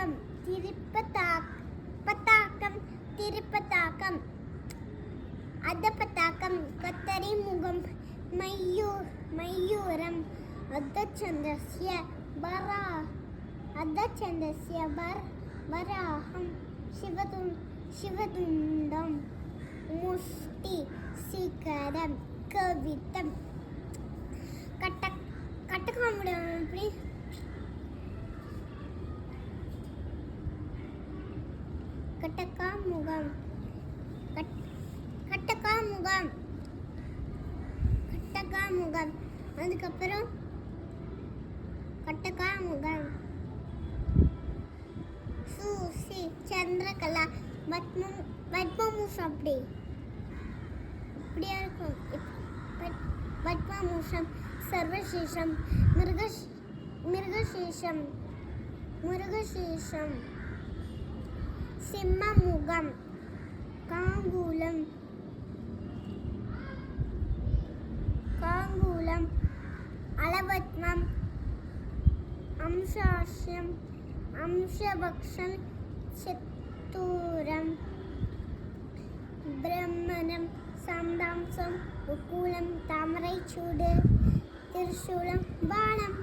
பதாகம் பதாகம் திருப்பதாகம் அதபதாகம் கத்தரி முகம் மயூரம் அர்த்தச்சந்தஸ்ய வராஹம் சிவதுண்டம் முஷ்டி சீக்கரம் கவிதம் கட்டக்காமுடம் எப்படி கட்டக்காமுகம் அதுக்கப்புறம் கட்டக்காமுகம் சூசி சந்திரகலா பத்மமுஷம் அப்படி இப்படியா இருக்கும் பத்மமுஷம் சர்வசேஷம் மிருகசேஷம் சிம்மமுகம் காங்கூலம் அளவத்மம் அம்சாஸ்யம் அம்சபக்ஷம் சத்தூரம் பிரம்மணம் சாந்தாம்சம் உக்கூலம் தாமரைச்சூடு திருசூலம் பானம்